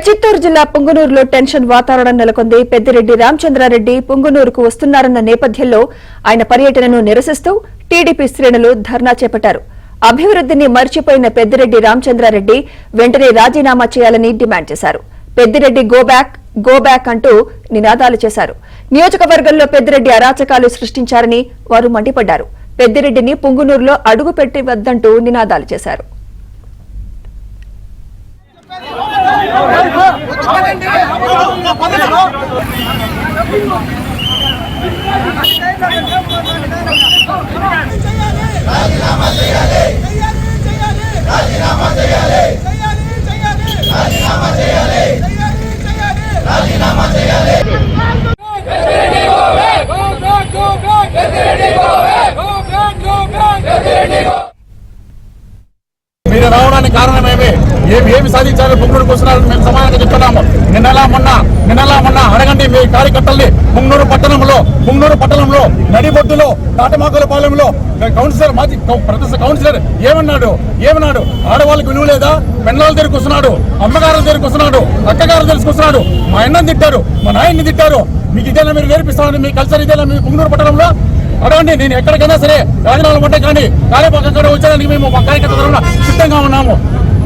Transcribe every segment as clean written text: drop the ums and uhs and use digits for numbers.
చిత్తూరు జిల్లా పుంగనూరులో టెన్షన్ వాతావరణం నెలకొంది. పెద్దిరెడ్డి రామచంద్రారెడ్డి పుంగనూరుకు వస్తున్నారన్న నేపథ్యంలో ఆయన పర్యటనను నిరసిస్తూ టీడీపీ శ్రేణులు ధర్నా చేపట్టారు. అభివృద్ధిని మర్చిపోయిన పెద్దిరెడ్డి రామచంద్రారెడ్డి వెంటనే రాజీనామా చేయాలని డిమాండ్ చేశారు. పెద్దిరెడ్డి గో బ్యాక్ అంటూ నినాదాలు చేశారు. నియోజకవర్గంలో పెద్దిరెడ్డి అరాచకాలు సృష్టించారని వారు మండిపడ్డారు. పెద్దిరెడ్డిని పుంగనూరులో అడుగు పెట్టి వద్దంటూ నినాదాలు చేశారు. మీరు రావడానికి కారణమేమి? ఏమి సాధించారో పుంగనూరుకు వస్తున్నారని మేము సమానంగా చెప్తున్నాము. నిన్నలా మొన్న అడగండి మీ కార్యకర్తల్ని. పుంగనూరు పట్టణంలో నడిబొడ్డులో తాటమాకులపాలెంలో మాజీ కౌన్సిలర్ ఏమన్నాడు? ఆడవాళ్ళకి విలువ లేదా? పెన్నాల దగ్గరికి వస్తున్నాడు, అమ్మగారుల దగ్గరికి వస్తున్నాడు, అక్కగారుల దగ్గరికి వస్తున్నాడు. మా అన్నని తిట్టారు, మా నాయన్ని తిట్టారు. మీకు ఇదేనా మీరు నేర్పిస్తామని? మీ కల్చర్ ఇదేనా మీ పుంగనూరు పట్టణంలో? అడగండి. నేను ఎక్కడికైనా సరే రాజీనామాలు పడ్డా కానీ కార్యపక్షంగా వచ్చాడానికి మేము మా కార్యకర్తలు సిద్ధంగా ఉన్నాము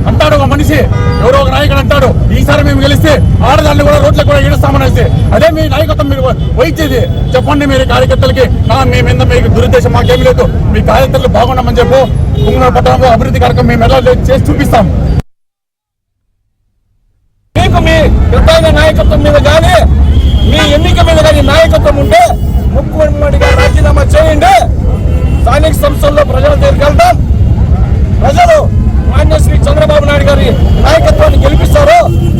అంటాడు ఒక మనిషి. ఎవరో ఒక నాయకుడు అంటాడు, ఈసారి మేము గెలిస్తే ఆడదాన్ని కూడా రోడ్లకు కూడా ఈడుస్తామనేసి. అదే మీ నాయకత్వం మీరు వహించేది? చెప్పండి మీరు కార్యకర్తలకి. మీ మీద మీకు దురుద్దేశం మాకేమీ లేదు. మీ కార్యకర్తలు బాగున్నామని చెప్పు. పుంగనూరు పట్టణంలో అభివృద్ధి కార్యక్రమం మేము ఎలా చేసి చూపిస్తాం. మీకు మీ ప్రధాన నాయకత్వం మీద కానీ మీ ఎన్నిక మీద కానీ నాయకత్వం ఉంటే ముఖ్యమంత్రిగా రాజీనామా చేయండి. స్థానిక సంస్థల్లో ప్రజల దగ్గరికి వెళ్తాం. ప్రజలు మాన్యశ్రీ చంద్రబాబు నాయుడు గారి నాయకత్వాన్ని గెలిపిస్తారు,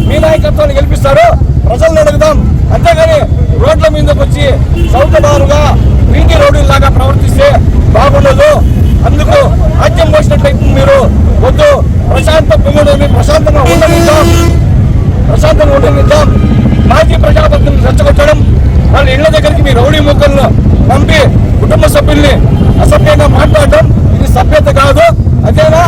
మీ నాయకత్వాన్ని గెలిపిస్తారు. ప్రజలను అడుగుదాం. అంతేగాని రోడ్ల మీదకి వచ్చి సౌకర్యాలుగా వీటి రోడ్డులాగా ప్రవర్తిస్తే బాగుండదు. అందుకు రాజ్యం పోసినట్లయితే మీరు వద్దు. ప్రశాంతంగా ఉండనిద్దాం. మాజీ ప్రజాపతిని రెచ్చగొట్టడం, వాళ్ళ ఇళ్ల దగ్గరికి మీ రౌడీ ముక్కలను పంపి కుటుంబ సభ్యుల్ని అసభ్యంగా మాట్లాడటం ఇది సభ్యత కాదు. అదేనా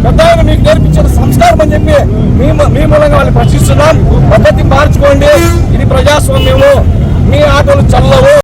పెద్దగా మీకు నేర్పించిన సంస్కారం అని చెప్పి మీ మూలంగా వాళ్ళు ప్రశ్నిస్తున్నాం. పద్ధతి మార్చుకోండి. ఇది ప్రజాస్వామ్యము. మీ ఆటలు చల్లవు.